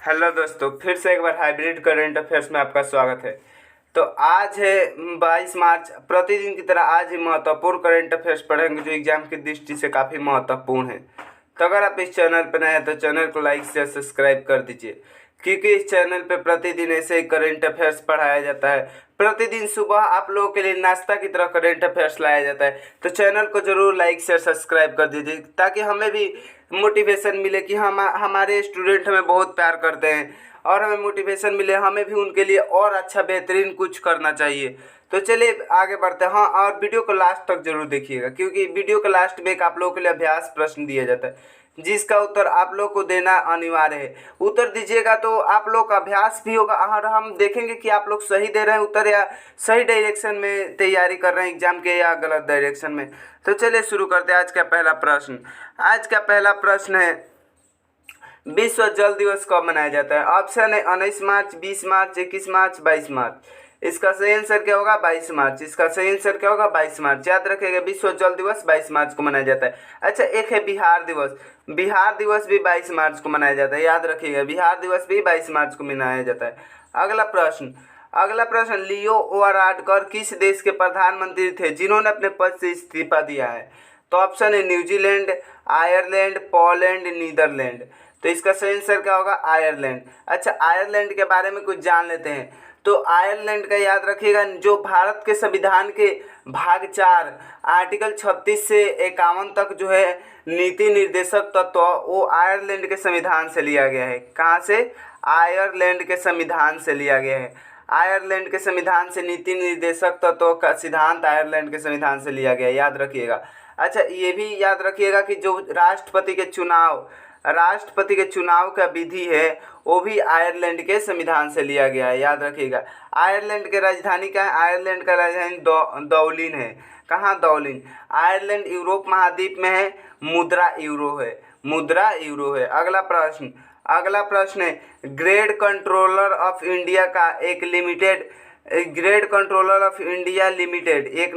Hello दोस्तों, फिर से एक बार हाइब्रिड करंट अफेयर्स में आपका स्वागत है। तो आज है 22 मार्च। प्रतिदिन की तरह आज ही महत्वपूर्ण करंट अफेयर्स पढ़ेंगे जो एग्जाम की दृष्टि से काफ़ी महत्वपूर्ण है। तो अगर आप इस चैनल पर नए हैं तो चैनल को लाइक शेयर सब्सक्राइब कर दीजिए, क्योंकि इस चैनल पे प्रतिदिन ऐसे ही करंट अफेयर्स पढ़ाया जाता है। प्रतिदिन सुबह आप लोगों के लिए नाश्ता की तरह करंट अफेयर्स लाया जाता है। तो चैनल को जरूर लाइक शेयर सब्सक्राइब कर दीजिए ताकि हमें भी मोटिवेशन मिले कि हमारे स्टूडेंट हमें बहुत प्यार करते हैं और हमें मोटिवेशन मिले, हमें भी उनके लिए और अच्छा बेहतरीन कुछ करना चाहिए। तो चलिए आगे बढ़ते हैं। हाँ, और वीडियो को लास्ट तक जरूर देखिएगा, क्योंकि वीडियो के लास्ट में एक आप लोगों के लिए अभ्यास प्रश्न दिया जाता है जिसका उत्तर आप लोग को देना अनिवार्य है। उत्तर दीजिएगा तो आप लोग का अभ्यास भी होगा और हम देखेंगे कि आप लोग सही दे रहे हैं उत्तर या सही डायरेक्शन में तैयारी कर रहे हैं एग्जाम के या गलत डायरेक्शन में। तो चलिए शुरू करते हैं। आज का पहला प्रश्न है, विश्व जल दिवस कब मनाया जाता है? ऑप्शन है 19 मार्च, 20 मार्च, 21 मार्च, 22 मार्च। इसका सही आंसर क्या होगा? 22 मार्च। इसका सही आंसर क्या होगा? 22 मार्च। याद रखिएगा, विश्व जल दिवस 22 मार्च को मनाया जाता है। अच्छा, एक है बिहार दिवस। बिहार दिवस भी 22 मार्च को मनाया जाता है। याद रखिएगा, बिहार दिवस भी 22 मार्च को मनाया जाता है। अगला प्रश्न, लियो वाराडकर किस देश के प्रधानमंत्री थे जिन्होंने अपने पद से इस्तीफा दिया है? तो ऑप्शन है न्यूजीलैंड, आयरलैंड, पोलैंड, नीदरलैंड। तो इसका सही आंसर क्या होगा? आयरलैंड। अच्छा, आयरलैंड के बारे में कुछ जान लेते हैं। तो आयरलैंड का याद रखिएगा, जो भारत के संविधान के भाग 4 आर्टिकल 36 से 51 तक जो है नीति निर्देशक तत्व वो आयरलैंड के संविधान से लिया गया है। कहाँ से? आयरलैंड के संविधान से लिया गया है। आयरलैंड के संविधान से नीति निर्देशक तत्व का सिद्धांत आयरलैंड के संविधान से लिया गया है। याद रखिएगा। अच्छा, ये भी याद रखिएगा कि जो राष्ट्रपति के चुनाव का विधि है वो भी आयरलैंड के संविधान से लिया गया है। याद रखिएगा। आयरलैंड की राजधानी क्या है? आयरलैंड का राजधानी दुबलिन है। कहाँ? दुबलिन। आयरलैंड यूरोप महाद्वीप में है। मुद्रा यूरो है। अगला प्रश्न है, ग्रेड कंट्रोलर ऑफ इंडिया का एक limited grade controller of India limited एक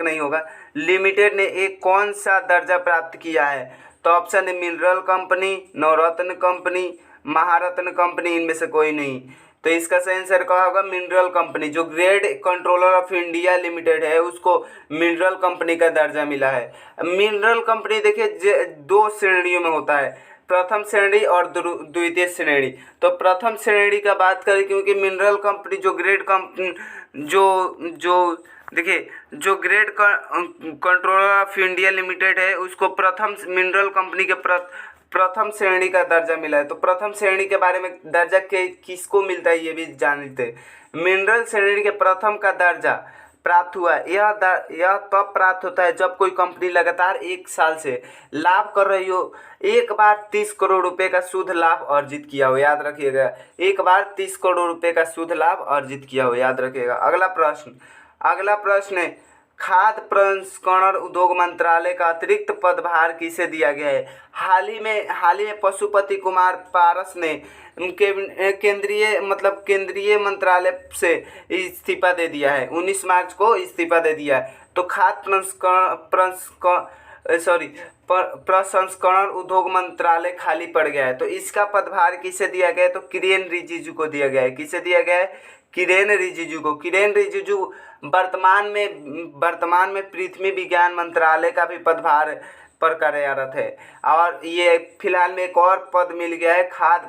नहीं होगा, लिमिटेड ने एक कौन सा दर्जा प्राप्त किया है? तो ऑप्शन है मिनरल कंपनी, नवरत्न कंपनी, महारत्न कंपनी, इनमें से कोई नहीं। तो इसका सही आंसर क्या होगा? Mineral company. जो grade controller of India limited है उसको मिनरल कंपनी का दर्जा मिला है। मिनरल कंपनी देखिए दो श्रेणियों में होता है, प्रथम श्रेणी और द्वितीय श्रेणी। तो प्रथम श्रेणी का बात करें, क्योंकि मिनरल कंपनी जो ग्रेड कंपनी जो देखिए जो grade controller of India limited है उसको प्रथम मिनरल कंपनी के प्रथम श्रेणी का दर्जा मिला है। तो प्रथम श्रेणी के बारे में दर्जा के किसको मिलता है ये भी जानते हैं। मिनरल श्रेणी के प्रथम का दर्जा प्राप्त हुआ यह तब प्राप्त होता है जब कोई कंपनी लगातार 1 साल से लाभ कर रही हो, एक बार 30 करोड़ रुपए का शुद्ध लाभ अर्जित किया हो। याद रखिएगा, एक बार 30 करोड़ रुपए का शुद्ध लाभ अर्जित किया हो। याद रखिएगा। अगला प्रश्न है, खाद्य प्रसंस्करण उद्योग मंत्रालय का अतिरिक्त पदभार किसे दिया गया है? हाल ही में पशुपति कुमार पारस ने केंद्रीय मंत्रालय से इस्तीफा दे दिया है। 19 मार्च को इस्तीफा दे दिया है। तो खाद्य प्रसंस्करण उद्योग मंत्रालय खाली पड़ गया है। तो इसका पदभार किसे दिया गया है? तो किरेन रिजिजू को दिया गया है। किसे दिया गया है? किरेन रिजिजू को। किरेन रिजिजू वर्तमान में पृथ्वी विज्ञान मंत्रालय का भी पदभार पर कार्यरत है। और ये फिलहाल में एक और पद मिल गया है, खाद्य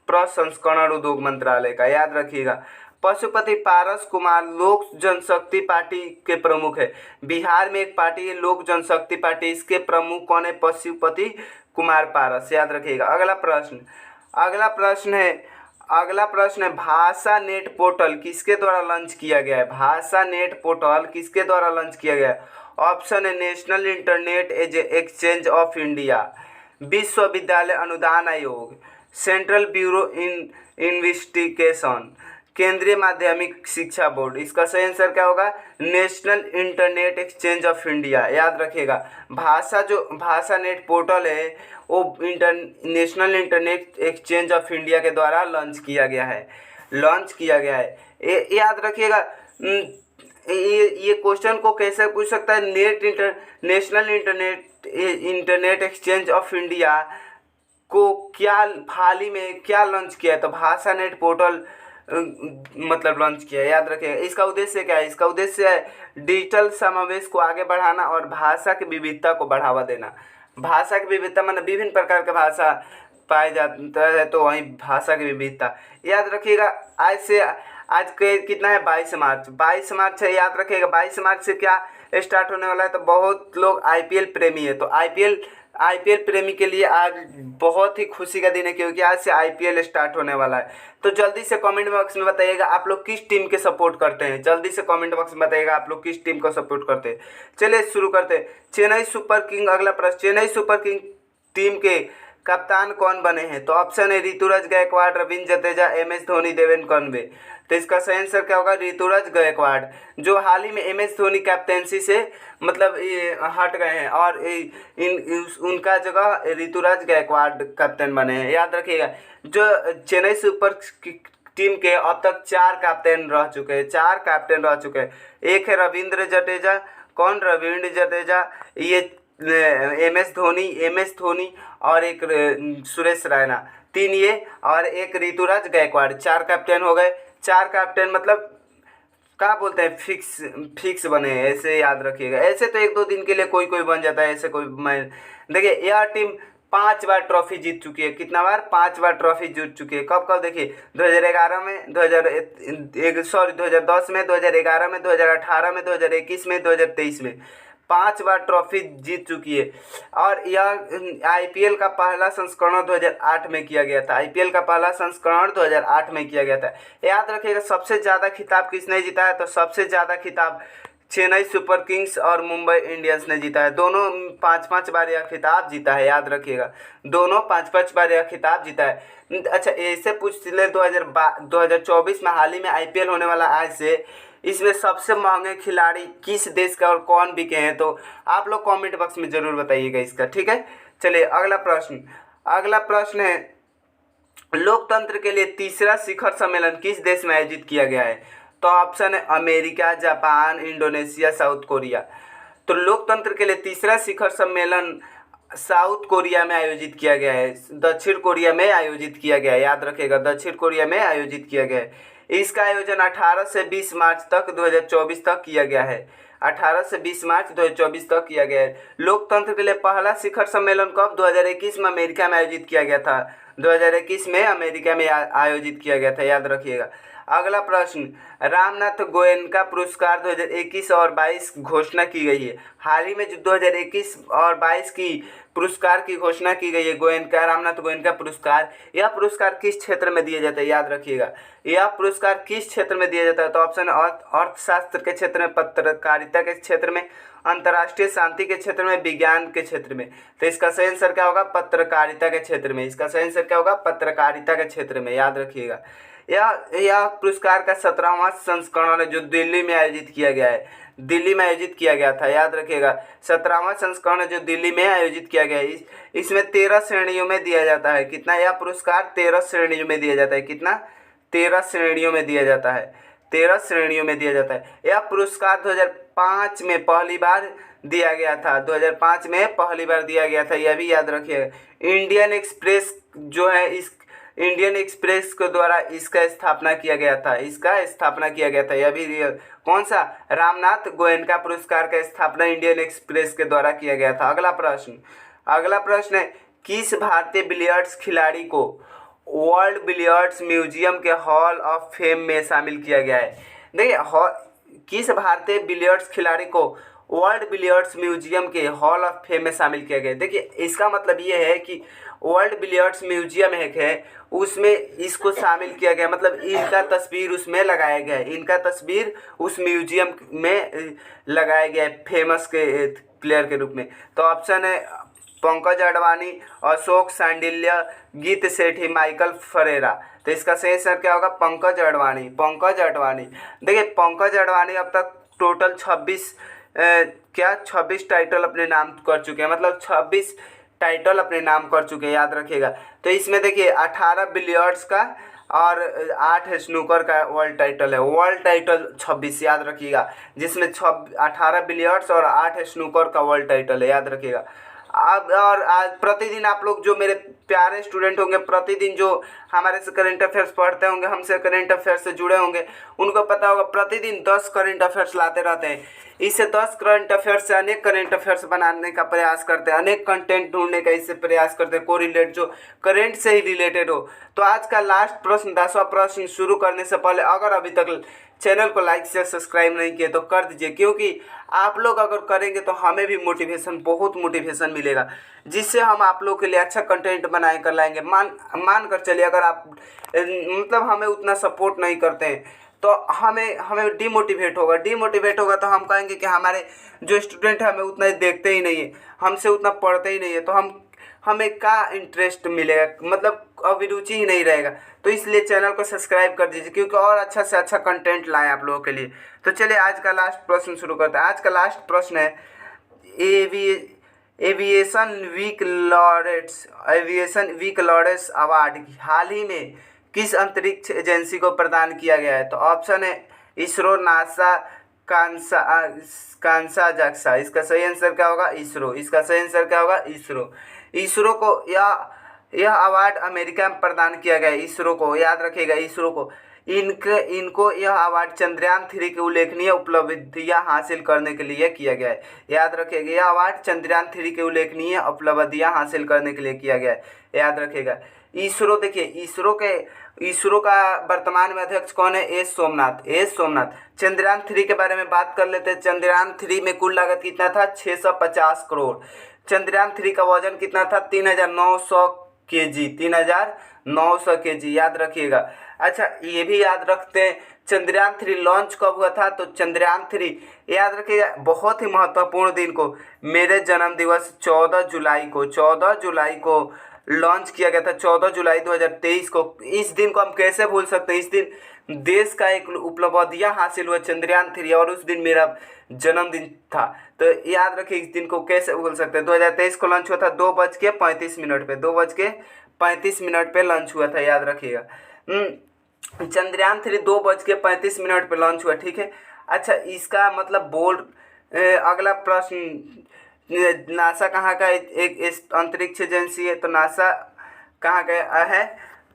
प्रसंस्करण उद्योग मंत्रालय का। याद रखिएगा। पशुपति पारस कुमार लोक जनशक्ति पार्टी के प्रमुख है। बिहार में एक पार्टी है लोक जनशक्ति पार्टी, इसके प्रमुख कौन है? पशुपति कुमार पारस। याद रखिएगा। अगला प्रश्न है, भाषा नेट पोर्टल किसके द्वारा लॉन्च किया गया है? भाषा नेट पोर्टल किसके द्वारा लॉन्च किया गया है? ऑप्शन है national internet exchange of India, विश्वविद्यालय अनुदान आयोग, सेंट्रल ब्यूरो इन्वेस्टिगेशन, केंद्रीय माध्यमिक शिक्षा बोर्ड। इसका सही आंसर क्या होगा? National internet exchange of India. याद रखिएगा। भाषा नेट पोर्टल है वो national internet exchange of India के द्वारा लॉन्च किया गया है। याद रखिएगा। ये क्वेश्चन को कैसे पूछ सकता है? National internet exchange of India को क्या हाल ही में क्या लॉन्च किया है, तो भाषा नेट पोर्टल मतलब लॉन्च किया है, याद रखिएगा। इसका उद्देश्य क्या है? इसका उद्देश्य है डिजिटल समावेश को आगे बढ़ाना और भाषा की विविधता को बढ़ावा देना। भाषा की विविधता मतलब विभिन्न प्रकार के भाषा पाए जाता है, तो वहीं भाषा की विविधता याद रखिएगा। आज के कितना है, 22 मार्च। 22 मार्च है, याद रखिएगा। 22 मार्च से क्या स्टार्ट होने वाला है, तो बहुत लोग आईपीएल प्रेमी है, तो आईपीएल प्रेमी के लिए आज बहुत ही खुशी का दिन है, क्योंकि आज से आईपीएल स्टार्ट होने वाला है। तो जल्दी से कमेंट बॉक्स में बताइएगा आप लोग किस टीम के सपोर्ट करते हैं। जल्दी से कमेंट बॉक्स में बताइएगा आप लोग किस टीम को सपोर्ट करते हैं। चलिए शुरू करते हैं। चेन्नई सुपर किंग, अगला प्रश्न, चेन्नई सुपर किंग टीम के कप्तान कौन बने हैं? तो ऑप्शन है Ruturaj Gaikwad, Ravindra Jadeja, M S Dhoni, Devon Conway. तो इसका सही आंसर क्या होगा? ऋतुराज गायकवाड़, जो हाल ही में एम एस धोनी कैप्टेंसी से मतलब हट गए हैं और उनका जगह ऋतुराज गायकवाड़ कैप्टन बने हैं, याद रखिएगा। जो चेन्नई सुपर टीम के अब तक 4 कैप्टन रह चुके हैं, 4 कैप्टन रह चुके हैं। एक है रविंद्र जडेजा, कौन? रविंद्र जडेजा, ये एम एस धोनी और एक सुरेश रैना, 3 ये, और एक ऋतुराज गायकवाड़। 4 कैप्टन हो गए। 4 कैप्टन मतलब क्या बोलते हैं, फिक्स बने हैं, ऐसे याद रखिएगा। ऐसे तो 1-2 दिन के लिए कोई कोई बन जाता है, ऐसे कोई मैं देखिए यह टीम 5 बार ट्रॉफी जीत चुकी है। कितना बार? 5 बार ट्रॉफी जीत चुकी है। कब कब? देखिए 2011 में, 2010 में, 2011 में, 2018 में, 2021 में, 2023 में 5 बार ट्रॉफी जीत चुकी है। और यह आईपीएल का पहला संस्करण 2008 में किया गया था। आईपीएल का पहला संस्करण 2008 में किया गया था। याद रखिएगा सबसे ज़्यादा खिताब किसने जीता है? तो सबसे ज़्यादा खिताब चेन्नई सुपर किंग्स और मुंबई इंडियंस ने जीता है। दोनों 5-5 बार यह खिताब जीता है, याद रखिएगा। दोनों 5-5 बार यह खिताब जीता है। अच्छा, ऐसे पूछ ले 2024 में हाल ही में आईपीएल होने वाला आज से, इसमें सबसे महंगे खिलाड़ी किस देश का और कौन बिके हैं? तो आप लोग कमेंट बॉक्स में ज़रूर बताइएगा इसका, ठीक है। चलिए अगला प्रश्न है, लोकतंत्र के लिए तीसरा शिखर सम्मेलन किस देश में आयोजित किया गया है? तो ऑप्शन है America, Japan, Indonesia, south Korea. तो लोकतंत्र के लिए तीसरा शिखर सम्मेलन साउथ कोरिया में आयोजित किया गया है, दक्षिण कोरिया में आयोजित किया गया है, याद रखिएगा, दक्षिण कोरिया में आयोजित किया गया है। इसका आयोजन 18 से 20 मार्च तक 2024 तक किया गया है। 18 से 20 मार्च 2024 तक किया गया है। लोकतंत्र के लिए पहला शिखर सम्मेलन कब? 2021 में अमेरिका में आयोजित किया गया था। 2021 में अमेरिका में आयोजित किया गया था, याद रखिएगा। अगला प्रश्न, रामनाथ गोयनका पुरस्कार 2021 और 22 घोषणा की गई है। हाल ही में जो 2021 और 22 की पुरस्कार की घोषणा की गई है, रामनाथ गोयनका पुरस्कार, यह पुरस्कार किस क्षेत्र में दिया जाता है? याद रखिएगा, यह पुरस्कार किस क्षेत्र में दिया जाता है? तो ऑप्शन अर्थशास्त्र के क्षेत्र में, पत्रकारिता के क्षेत्र में, अंतर्राष्ट्रीय शांति के क्षेत्र में, विज्ञान के क्षेत्र में। तो इसका सही आंसर क्या होगा? पत्रकारिता के क्षेत्र में। इसका सही आंसर क्या होगा? पत्रकारिता के क्षेत्र में, याद रखिएगा। यह पुरस्कार का 17वां संस्करण है, जो दिल्ली में आयोजित किया गया है। दिल्ली में आयोजित किया गया था, याद रखिएगा। 17वां संस्करण जो दिल्ली में आयोजित किया गया है। इसमें 13 श्रेणियों में दिया जाता है। कितना? यह पुरस्कार 13 श्रेणियों में दिया जाता है। कितना? 13 श्रेणियों में दिया जाता है। 13 श्रेणियों में दिया जाता है। यह पुरस्कार 2005 में पहली बार दिया गया था। 2005 में पहली बार दिया गया था, यह भी याद रखिएगा। इंडियन एक्सप्रेस जो है, इंडियन एक्सप्रेस के द्वारा इसका स्थापना किया गया था। यह भी कौन सा? रामनाथ गोयनका पुरस्कार का स्थापना इंडियन एक्सप्रेस के द्वारा किया गया था। अगला प्रश्न है, किस भारतीय बिलियर्ड्स खिलाड़ी को वर्ल्ड बिलियर्ड्स म्यूजियम के हॉल ऑफ फेम में शामिल किया गया है? देखिए, किस भारतीय बिलियर्ड्स खिलाड़ी को वर्ल्ड बिलियर्ड्स म्यूजियम के हॉल ऑफ फेम में शामिल किया गया है? देखिए, इसका मतलब ये है कि वर्ल्ड बिलियर्ड्स म्यूजियम है, उसमें इसको शामिल किया गया, मतलब इनका तस्वीर उसमें लगाया गया है। इनका तस्वीर उस म्यूजियम में लगाया गया है, फेमस के प्लेयर के रूप में। तो ऑप्शन है पंकज अडवाणी, अशोक सांडिल्य, गीत सेठी, माइकल फरेरा। तो इसका सही आंसर क्या होगा? पंकज अडवाणी। देखिए, पंकज अडवाणी अब तक टोटल 26 टाइटल अपने नाम कर चुके हैं, मतलब 26 टाइटल अपने नाम कर चुके हैं, याद रखिएगा। तो इसमें देखिए 18 बिलियर्ड्स का और 8 स्नूकर का वर्ल्ड टाइटल है। वर्ल्ड टाइटल 26, याद रखिएगा, जिसमें 18 बिलियर्ड्स और 8 स्नूकर का वर्ल्ड टाइटल है, याद रखिएगा। अब और आज प्रतिदिन आप लोग जो मेरे प्यारे स्टूडेंट होंगे, प्रतिदिन जो हमारे से करंट अफेयर्स पढ़ते होंगे, हमसे करंट अफेयर्स से जुड़े होंगे, उनको पता होगा प्रतिदिन 10 करंट अफेयर्स लाते रहते हैं। इससे 10 करंट अफेयर्स से अनेक करंट अफेयर्स बनाने का प्रयास करते हैं, अनेक कंटेंट ढूंढने का इससे प्रयास करते हैं, कोरिलेट जो करंट से ही रिलेटेड हो। तो आज का लास्ट प्रश्न, 10वां प्रश्न शुरू करने से पहले अगर अभी तक चैनल को लाइक से सब्सक्राइब नहीं किए तो कर दीजिए, क्योंकि आप लोग अगर करेंगे तो हमें भी मोटिवेशन, बहुत मोटिवेशन मिलेगा, जिससे हम आप लोग के लिए अच्छा कंटेंट बनाए कर लाएंगे। मान कर चलिए अगर आप मतलब हमें उतना सपोर्ट नहीं करते हैं तो हमें डिमोटिवेट होगा तो हम कहेंगे कि हमारे जो स्टूडेंट है हमें उतना देखते ही नहीं है, हमसे उतना पढ़ते ही नहीं है, तो हमें क्या इंटरेस्ट मिलेगा, मतलब अभिरुचि ही नहीं रहेगा। तो इसलिए चैनल को सब्सक्राइब कर दीजिए, क्योंकि और अच्छा से अच्छा कंटेंट लाएं आप लोगों के लिए। तो चलिए आज का लास्ट प्रश्न शुरू करते हैं। आज का लास्ट प्रश्न है एविएशन वीक लॉरेट्स अवार्ड हाल ही में किस अंतरिक्ष एजेंसी को प्रदान किया गया है? तो ऑप्शन है इसरो, नासा, कांसा जाक्सा। इसका सही आंसर क्या होगा? इसरो। इसका सही आंसर क्या होगा? इसरो। इसरो को यह अवार्ड अमेरिका में प्रदान किया गया है। इसरो को याद रखिएगा, इसरो को इनको यह अवार्ड चंद्रयान 3 की उल्लेखनीय उपलब्धियां हासिल करने के लिए किया गया है। याद रखिएगा, यह अवार्ड चंद्रयान 3 की उल्लेखनीय उपलब्धियां हासिल करने के लिए किया गया है। याद रखिएगा। इसरो, देखिए इसरो का वर्तमान में अध्यक्ष कौन है? एस सोमनाथ। चंद्रयान 3 के बारे में बात कर लेते हैं। चंद्रयान 3 में कुल लागत कितना था? 650 करोड़। चंद्रयान 3 का वजन कितना था? 3900 केजी। 3900 केजी, याद रखिएगा। अच्छा, ये भी याद रखते हैं चंद्रयान 3 लॉन्च कब हुआ था? तो चंद्रयान 3 याद रखिएगा, बहुत ही महत्वपूर्ण दिन को, मेरे जन्म दिवस 14 जुलाई को लॉन्च किया गया था। 14 जुलाई 2023 को। इस दिन को हम कैसे भूल सकते हैं? इस दिन देश का एक उपलब्धियां हासिल हुआ चंद्रयान 3, और उस दिन मेरा जन्मदिन था। तो याद रखिए, इस दिन को कैसे भूल सकते हैं। 2023 को लॉन्च हुआ था 2:35 पे, 2:35 पे लॉन्च हुआ था, याद रखिएगा। चंद्रयान 3 2:35 पे लॉन्च हुआ, ठीक है। अच्छा, इसका मतलब अगला प्रश्न, नासा कहाँ का एक अंतरिक्ष एजेंसी है? तो नासा कहाँ का है?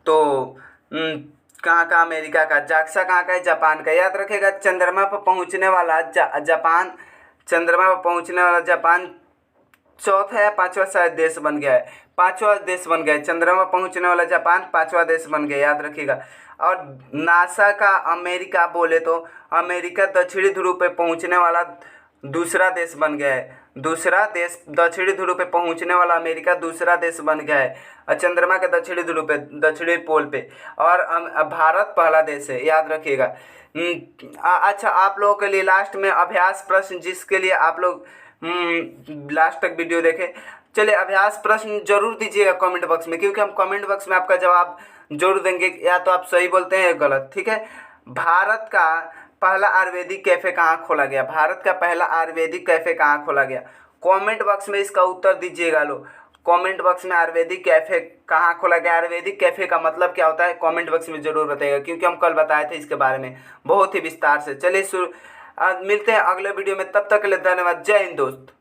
तो कहाँ का? अमेरिका का। जाक्सा कहाँ का है? जापान का। याद रखेगा, चंद्रमा पर पहुँचने वाला जापान चौथा या पांचवा शायद देश बन गया है। पांचवा देश बन गया है। चंद्रमा पहुंचने वाला जापान पांचवा देश बन गया, याद रखिएगा। और नासा का अमेरिका बोले तो अमेरिका दक्षिणी ध्रुव पे पहुंचने वाला दूसरा देश बन गया है। दक्षिणी ध्रुव पे पहुंचने वाला अमेरिका दूसरा देश बन गया है, और चंद्रमा के दक्षिणी ध्रुव पे, दक्षिणी पोल पे, और भारत पहला देश है, याद रखिएगा। अच्छा, आप लोगों के लिए लास्ट में अभ्यास प्रश्न, जिसके लिए आप लोग लास्ट तक वीडियो देखें। चलिए, अभ्यास प्रश्न जरूर दीजिएगा कमेंट बॉक्स में, क्योंकि हम कमेंट बॉक्स में आपका जवाब जरूर देंगे, या तो आप सही बोलते हैं या गलत, ठीक है। भारत का पहला आयुर्वेदिक कैफे कहाँ खोला गया? भारत का पहला आयुर्वेदिक कैफे कहाँ खोला गया? कमेंट बॉक्स में इसका उत्तर दीजिएगा लोग। कमेंट बॉक्स में आयुर्वेदिक कैफे कहाँ खोला गया? आयुर्वेदिक कैफे का मतलब क्या होता है? कमेंट बॉक्स में जरूर बताइएगा, क्योंकि हम कल बताए थे इसके बारे में बहुत ही विस्तार से। चलिए मिलते हैं अगले वीडियो में, तब तक के लिए धन्यवाद। जय हिंद दोस्त।